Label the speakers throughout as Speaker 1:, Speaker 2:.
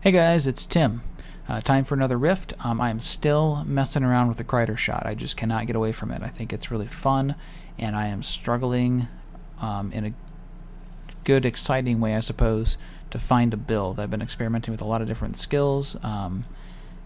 Speaker 1: Hey guys, it's Tim. Time for another rift. I'm still messing around with the Kridershot. I just cannot get away from it. I think it's really fun, and I am struggling in a good, exciting way, I suppose, to find a build. I've been experimenting with a lot of different skills.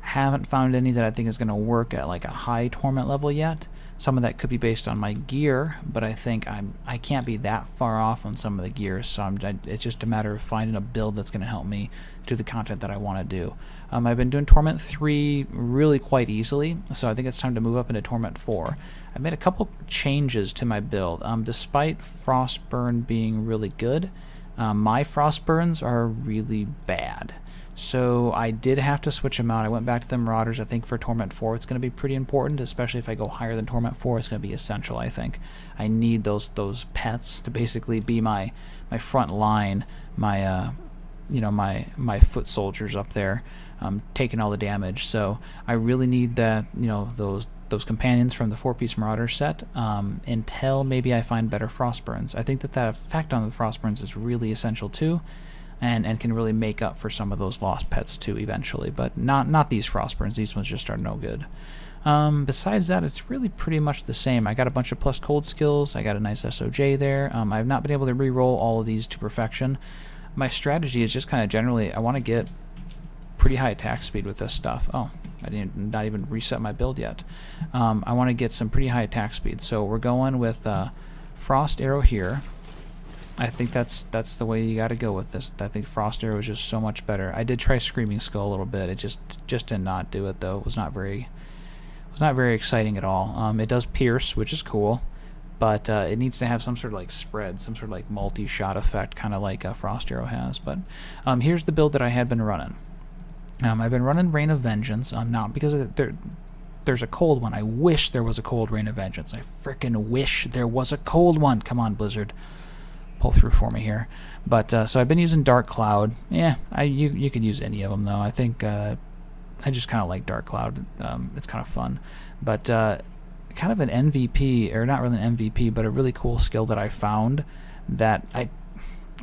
Speaker 1: Haven't found any that I think is going to work at like a high Torment level yet. Some of that could be based on my gear, but I think I can't be that far off on some of the gear, so it's just a matter of finding a build that's going to help me do the content that I want to do. I've been doing Torment 3 really quite easily, so I think it's time to move up into Torment 4. I've made a couple changes to my build. Despite Frostburn being really good, my Frostburns are really bad. So I did have to switch them out. I went back to the Marauders. I think for Torment 4 it's going to be pretty important, especially if I go higher than Torment 4. It's going to be essential, I think. I need those pets to basically be my front line, my my foot soldiers up there, taking all the damage. So I really need that, those companions from the 4-piece Marauder set until maybe I find better Frostburns. I think that effect on the Frostburns is really essential too. And can really make up for some of those lost pets too eventually, but not these Frostburns. These ones just are no good. Besides that, it's really pretty much the same. I got a bunch of plus cold skills. I got a nice SOJ there. I've not been able to re-roll all of these to perfection. My strategy is just kind of generally, I want to get pretty high attack speed with this stuff. Oh, I didn't not even reset my build yet. I want to get some pretty high attack speed, so we're going with Frost Arrow here. I think that's the way you got to go with this. I think Frost Arrow is just so much better. I did try Screaming Skull a little bit. It just did not do it though. It was not very exciting at all. It does pierce, which is cool, but it needs to have some sort of like spread, some sort of like multi-shot effect, kind of like Frost Arrow has. But here's the build that I had been running. I've been running Rain of Vengeance. Not because there's a cold one. I wish there was a cold Rain of Vengeance. I frickin' wish there was a cold one. Come on, Blizzard. Pull through for me here. But so I've been using Dark Cloud. Yeah, you could use any of them though. I think I just kind of like Dark Cloud. It's kind of fun. But kind of an MVP, or not really an MVP, but a really cool skill that I found that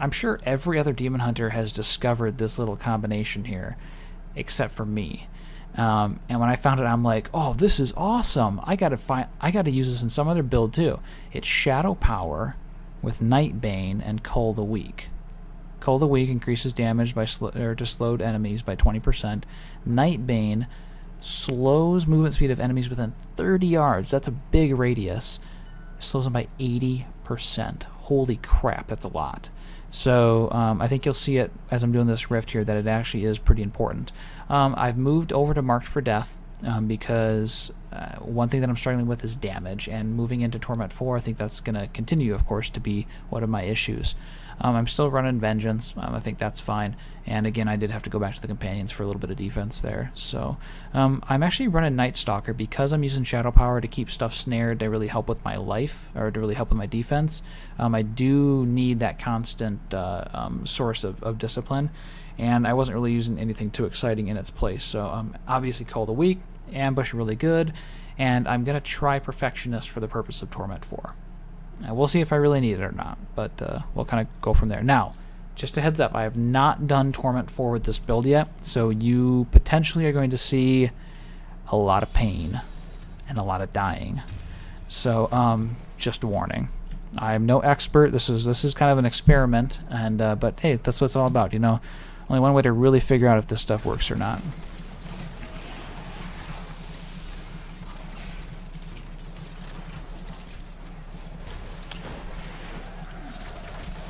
Speaker 1: I'm sure every other Demon Hunter has discovered this little combination here, except for me. And when I found it, I'm like, oh, this is awesome. I gotta use this in some other build too. It's Shadow Power with Nightbane and Cull the Weak. Cull the Weak increases damage to slowed enemies by 20%. Nightbane slows movement speed of enemies within 30 yards. That's a big radius. Slows them by 80%. Holy crap, that's a lot. So I think you'll see it as I'm doing this rift here that it actually is pretty important. I've moved over to Marked for Death because one thing that I'm struggling with is damage, and moving into Torment 4, I think that's going to continue, of course, to be one of my issues. I'm still running Vengeance. I think that's fine. And again, I did have to go back to the Companions for a little bit of defense there. So I'm actually running Night Stalker because I'm using Shadow Power to keep stuff snared to really help with my life, or to really help with my defense. I do need that constant source of discipline, and I wasn't really using anything too exciting in its place. So obviously Cull the Weak, Ambush really good, and I'm going to try Perfectionist for the purpose of Torment 4. We'll see if I really need it or not, but we'll kind of go from there. Now, just a heads up, I have not done Torment 4 with this build yet, so you potentially are going to see a lot of pain and a lot of dying. So just a warning. I'm no expert. This is kind of an experiment, and but hey, that's what it's all about. Only one way to really figure out if this stuff works or not.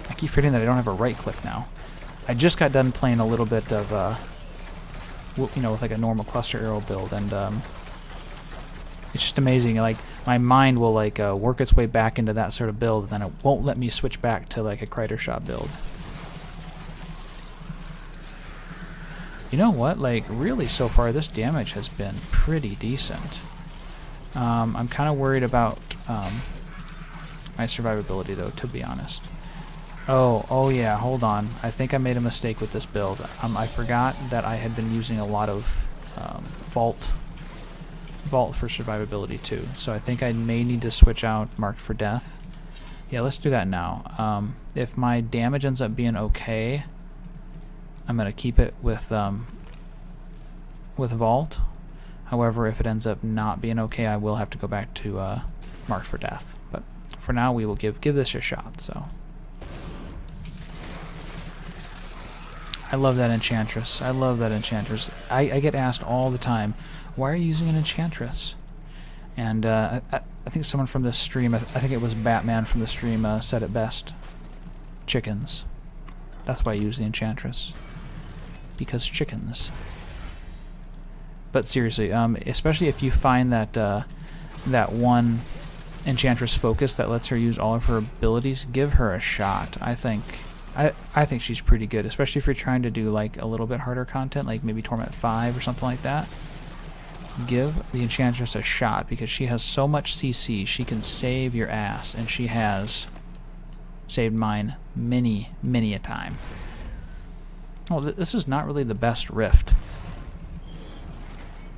Speaker 1: I keep forgetting that I don't have a right click now. I just got done playing a little bit of, with like a normal cluster arrow build, and it's just amazing. Like my mind will like work its way back into that sort of build, and then it won't let me switch back to like a Kridershot build. You know what? Like really, so far this damage has been pretty decent. I'm kind of worried about my survivability though, to be honest. Oh yeah, hold on. I think I made a mistake with this build. I forgot that I had been using a lot of Vault for survivability too. So I think I may need to switch out Marked for Death. Yeah, let's do that now. If my damage ends up being okay, I'm going to keep it with Vault. However, if it ends up not being okay, I will have to go back to Marked for Death. But for now, we will give this a shot. So I love that Enchantress. I love that Enchantress. I get asked all the time, why are you using an Enchantress? And I think someone from this stream, I think it was Batman from the stream, said it best. Chickens. That's why I use the Enchantress. Because chickens. But seriously, especially if you find that that one Enchantress focus that lets her use all of her abilities, give her a shot. I think she's pretty good, especially if you're trying to do like a little bit harder content, like maybe Torment 5 or something like that. Give the Enchantress a shot because she has so much CC. She can save your ass, and she has saved mine many, many a time. Oh, this is not really the best rift.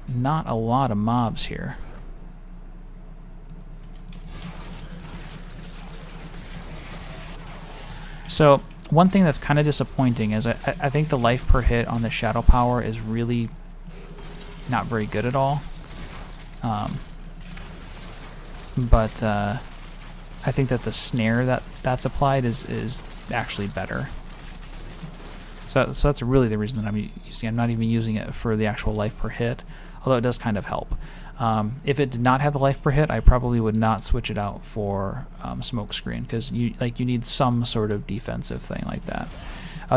Speaker 1: Not a lot of mobs here. So one thing that's kind of disappointing is I think the life per hit on the Shadow Power is really not very good at all. But I think that the snare that's applied is actually better. So that's really the reason that I'm using it. I'm not even using it for the actual life per hit, although it does kind of help. If it did not have the life per hit, I probably would not switch it out for smoke screen, because you need some sort of defensive thing like that.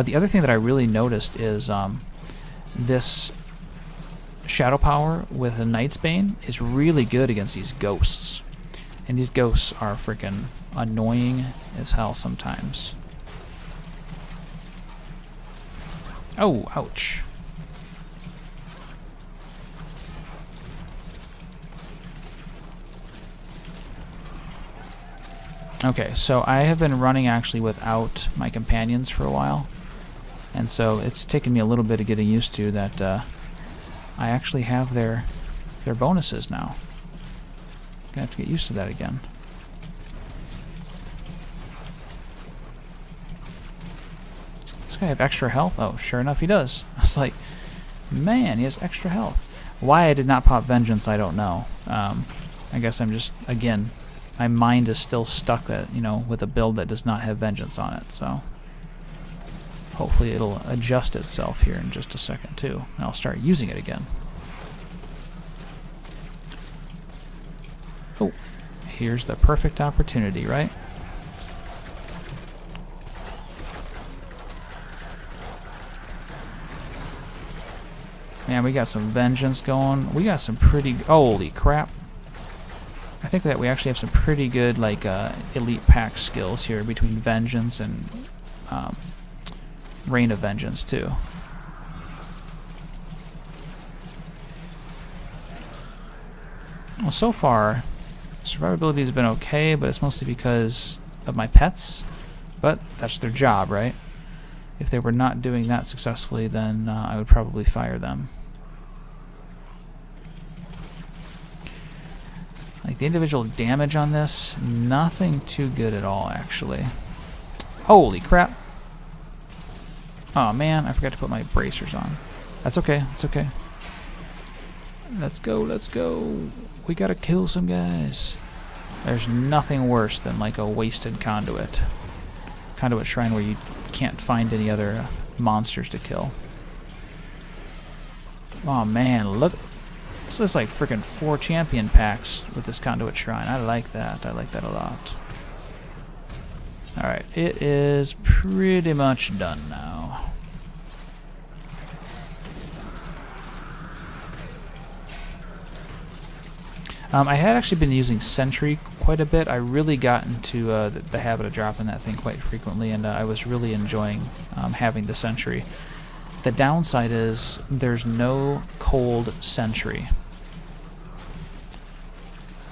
Speaker 1: The other thing that I really noticed is this Shadow Power with a Knight's Bane is really good against these ghosts, and these ghosts are freaking annoying as hell sometimes. Oh, ouch. Okay, so I have been running actually without my companions for a while, and so it's taken me a little bit of getting used to that I actually have their bonuses now. Gonna have to get used to that again. Does this guy have extra health? Oh, sure enough he does. I was like, man, he has extra health. Why I did not pop Vengeance, I don't know. I guess I'm just, again, my mind is still stuck at, with a build that does not have Vengeance on it, so hopefully it'll adjust itself here in just a second too, and I'll start using it again. Oh, here's the perfect opportunity, right? Man, we got some Vengeance going. We got some pretty... Holy crap. I think that we actually have some pretty good, like, elite pack skills here between Vengeance and Reign of Vengeance, too. Well, so far, survivability has been okay, but it's mostly because of my pets. But that's their job, right? If they were not doing that successfully, then I would probably fire them. Like, the individual damage on this, nothing too good at all, actually. Holy crap. Oh, man, I forgot to put my bracers on. That's okay, it's okay. Let's go, let's go. We gotta kill some guys. There's nothing worse than, like, a wasted Conduit. Conduit Shrine where you can't find any other monsters to kill. Oh, man, look. This is like freaking 4 champion packs with this Conduit Shrine. I like that. I like that a lot. Alright, it is pretty much done now. I had actually been using Sentry quite a bit. I really got into the habit of dropping that thing quite frequently, and I was really enjoying having the Sentry. The downside is there's no cold Sentry.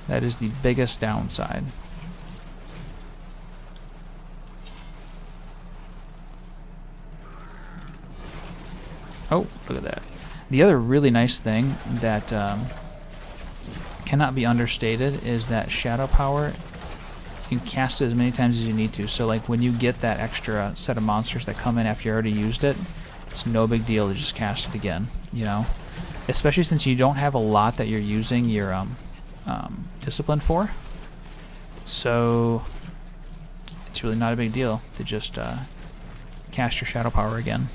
Speaker 1: That is the biggest downside. Oh, look at that. The other really nice thing that cannot be understated is that Shadow Power, you can cast it as many times as you need to. So like when you get that extra set of monsters that come in after you already used it, It's no big deal to just cast it again, you know? Especially since you don't have a lot that you're using your discipline for. So it's really not a big deal to just cast your shadow power again.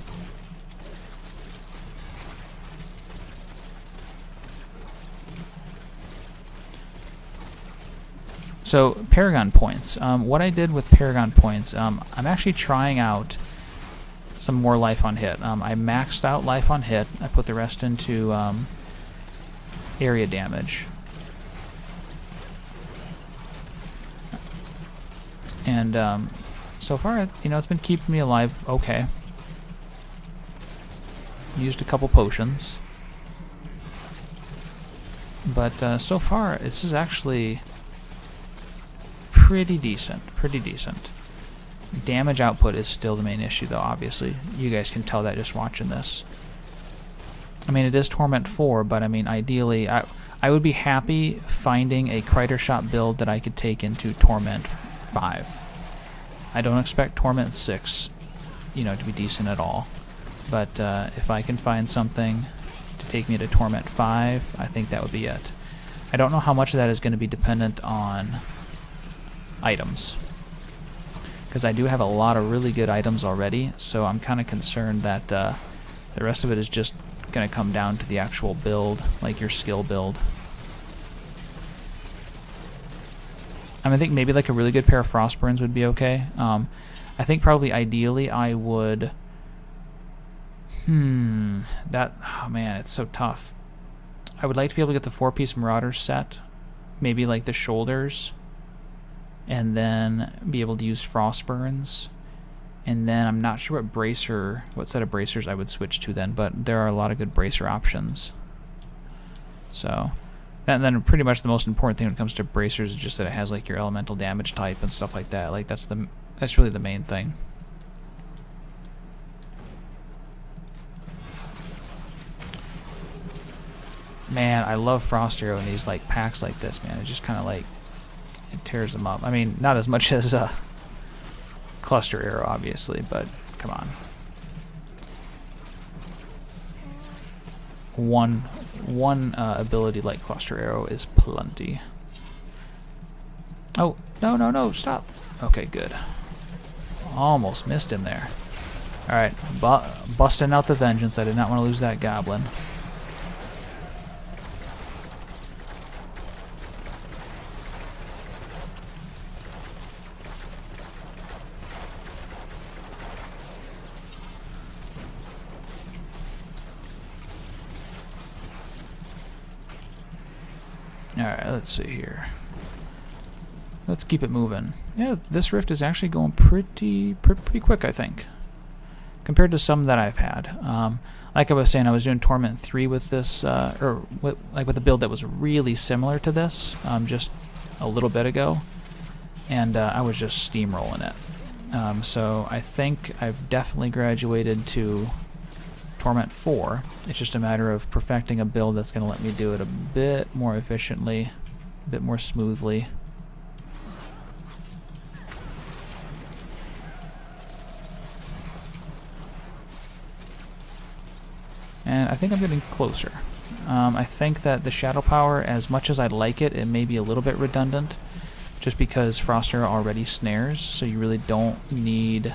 Speaker 1: So Paragon points. What I did with Paragon points, I'm actually trying out some more life on hit. I maxed out life on hit. I put the rest into area damage. And so far, you know, it's been keeping me alive okay. Used a couple potions. But so far, this is actually pretty decent. Pretty decent. Damage output is still the main issue, though, obviously. You guys can tell that just watching this. I mean, it is Torment 4, but I mean, ideally, I would be happy finding a Kridershot build that I could take into Torment 5. I don't expect Torment 6, you know, to be decent at all. But if I can find something to take me to Torment 5, I think that would be it. I don't know how much of that is going to be dependent on items, because I do have a lot of really good items already, so I'm kind of concerned that the rest of it is just going to come down to the actual build, like your skill build. I mean, I think maybe like a really good pair of Frostburns would be okay. I think probably ideally I would... oh man, it's so tough. I would like to be able to get the 4-piece Marauder set, maybe like the shoulders, and then be able to use Frostburns. And then I'm not sure what set of bracers I would switch to then, but there are a lot of good bracer options. So, and then pretty much the most important thing when it comes to bracers is just that it has like your elemental damage type and stuff like that. Like that's really the main thing. Man, I love Frost Arrow in these like packs like this, man. It just kind of like, it tears them up. I mean, not as much as Cluster Arrow, obviously, but come on. One ability like Cluster Arrow is plenty. Oh, no, stop. Okay, good. Almost missed him there. Alright, busting out the vengeance. I did not want to lose that goblin. Alright, let's see here. Let's keep it moving. Yeah, this rift is actually going pretty quick, I think, compared to some that I've had. Like I was saying, I was doing Torment 3 with this, with a build that was really similar to this, just a little bit ago, and I was just steamrolling it. So I think I've definitely graduated to Torment 4. It's just a matter of perfecting a build that's going to let me do it a bit more efficiently, a bit more smoothly. And I think I'm getting closer. I think that the Shadow Power, as much as I'd like it, it may be a little bit redundant, just because Frost Arrow already snares, so you really don't need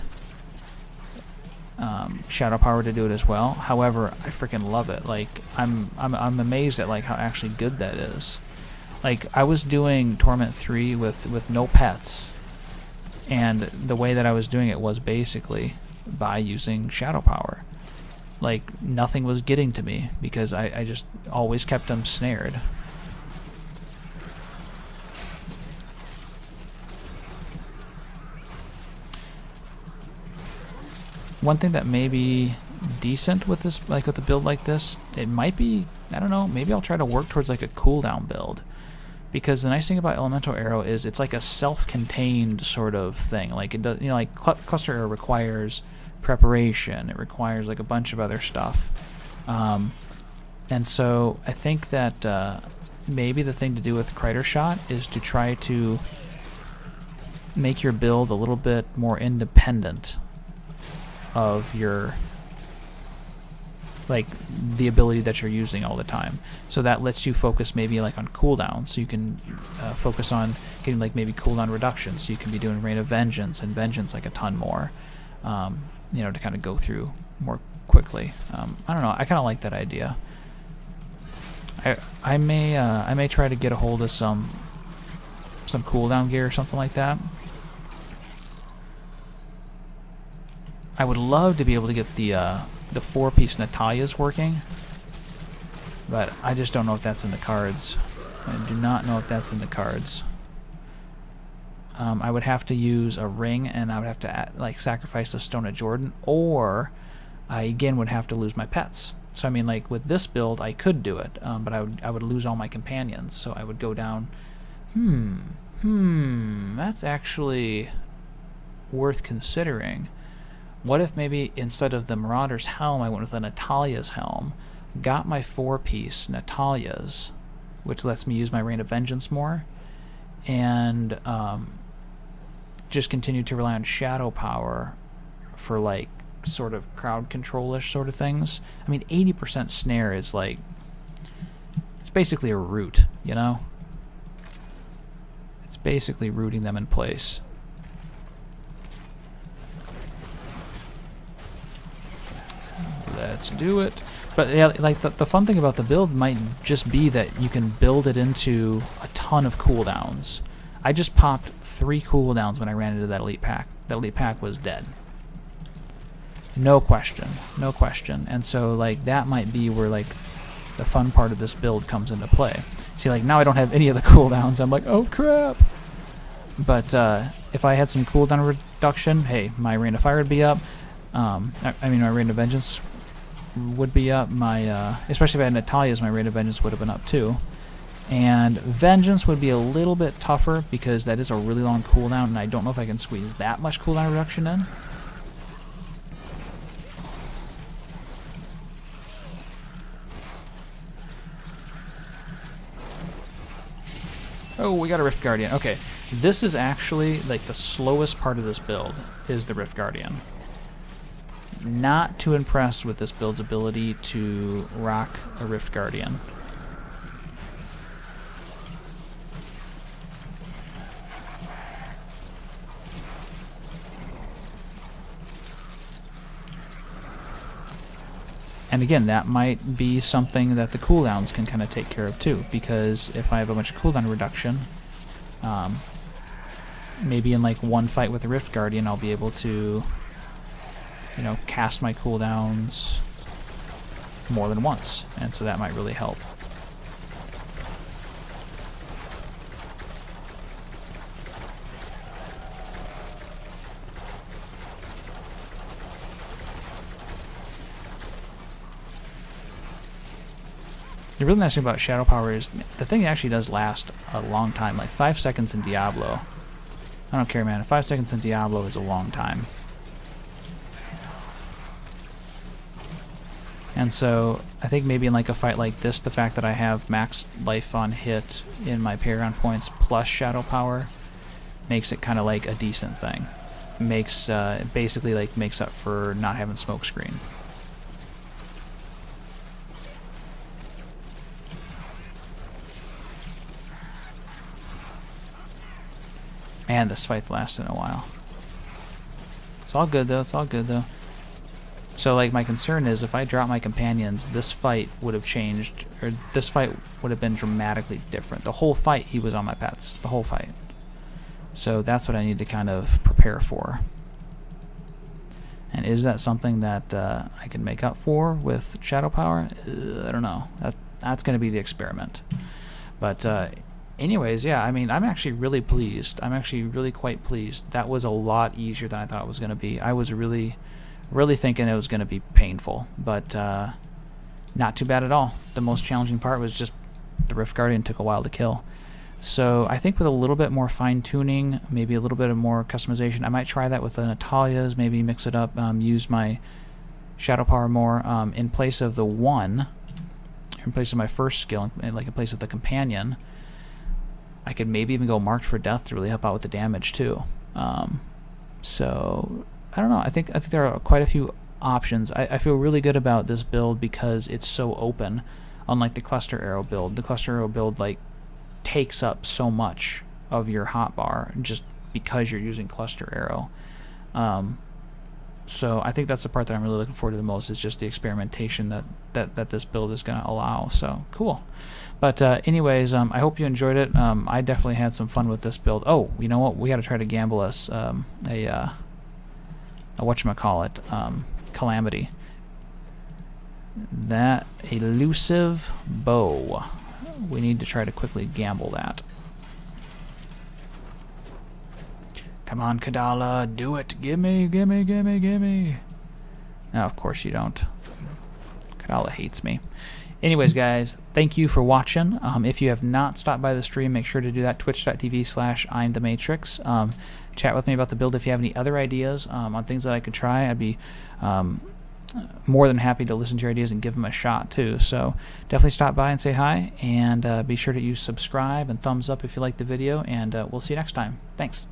Speaker 1: Shadow Power to do it as well. However, I freaking love it. Like, I'm amazed at like how actually good that is. Like, I was doing Torment 3 with no pets, and the way that I was doing it was basically by using Shadow Power. Like, nothing was getting to me because I just always kept them snared. One thing that may be decent with this, like with a build like this, it might be, I don't know, maybe I'll try to work towards like a cooldown build. Because the nice thing about Elemental Arrow is it's like a self-contained sort of thing. Like it does, you know, like Cluster Arrow requires preparation. It requires like a bunch of other stuff. And so I think that maybe the thing to do with Kridershot is to try to make your build a little bit more independent of your like the ability that you're using all the time. So that lets you focus maybe like on cooldown. So you can focus on getting like maybe cooldown reduction. So you can be doing Rain of Vengeance and Vengeance like a ton more, you know, to kind of go through more quickly. I don't know. I kind of like that idea. I may try to get a hold of some cooldown gear or something like that. I would love to be able to get the 4-piece Natalia's working, but I just don't know if that's in the cards. I do not know if that's in the cards. I would have to use a ring, and I would have to like sacrifice the Stone of Jordan, or I again would have to lose my pets. So I mean, like with this build, I could do it, but I would lose all my companions. So I would go down. That's actually worth considering. What if maybe instead of the Marauder's helm, I went with the Natalia's helm, got my 4-piece Natalia's, which lets me use my Rain of Vengeance more, and just continue to rely on Shadow Power for like sort of crowd control-ish sort of things. I mean, 80% snare is like, it's basically a root, you know? It's basically rooting them in place. Let's do it. But yeah, like the fun thing about the build might just be that you can build it into a ton of cooldowns. I just popped 3 cooldowns when I ran into that elite pack. That elite pack was dead. No question. No question. And so like that might be where like the fun part of this build comes into play. See, like now I don't have any of the cooldowns. I'm like, oh crap. But if I had some cooldown reduction, hey, my Rain of Fire would be up. I mean, my Rain of Vengeance would be up. My especially if I had Natalia's, my Rain of Vengeance would have been up too. And Vengeance would be a little bit tougher because that is a really long cooldown, and I don't know if I can squeeze that much cooldown reduction in. Oh, we got a Rift Guardian. Okay, this is actually like the slowest part of this build is the Rift Guardian. Not too impressed with this build's ability to rock a Rift Guardian. And again, that might be something that the cooldowns can kind of take care of too, because if I have a bunch of cooldown reduction, maybe in like one fight with a Rift Guardian, I'll be able to, you know, cast my cooldowns more than once, and so that might really help. The really nice thing about Shadow Power is the thing actually does last a long time, like 5 seconds in Diablo. I don't care, man. 5 seconds in Diablo is a long time. And so I think maybe in like a fight like this, the fact that I have max life on hit in my Paragon points plus Shadow Power makes it kind of like a decent thing. Makes basically like makes up for not having Smokescreen. Man, this fight's lasting a while. It's all good though, it's all good though. So like my concern is if I drop my companions, this fight would have changed, or this fight would have been dramatically different. The whole fight he was on my pets, the whole fight. So that's what I need to kind of prepare for. And is that something that I can make up for with Shadow Power? I don't know. That's going to be the experiment. But anyways, yeah, I mean, I'm actually really pleased. I'm actually really quite pleased. That was a lot easier than I thought it was going to be. I was really thinking it was going to be painful, but not too bad at all. The most challenging part was just the Rift Guardian took a while to kill. So I think with a little bit more fine-tuning, maybe a little bit of more customization, I might try that with the Natalia's, maybe mix it up, use my Shadow Power more in place of the 1, in place of my first skill, like in place of the Companion. I could maybe even go Marked for Death to really help out with the damage too. So I don't know. I think there are quite a few options. I feel really good about this build because it's so open, unlike the cluster arrow build. The cluster arrow build like takes up so much of your hotbar just because you're using cluster arrow. So I think that's the part that I'm really looking forward to the most, is just the experimentation that this build is going to allow. So cool. But anyways, I hope you enjoyed it. I definitely had some fun with this build. Oh, you know what? We got to try to gamble us a whatchamacallit, Calamity. That elusive bow. We need to try to quickly gamble that. Come on, Kadala, do it. Gimme, gimme, gimme, gimme. No, of course you don't. Kadala hates me. Anyways, guys, thank you for watching. If you have not stopped by the stream, make sure to do that, twitch.tv/I'mTheMatrix. Chat with me about the build if you have any other ideas on things that I could try. I'd be more than happy to listen to your ideas and give them a shot, too. So definitely stop by and say hi, and be sure to use subscribe and thumbs up if you like the video, and we'll see you next time. Thanks.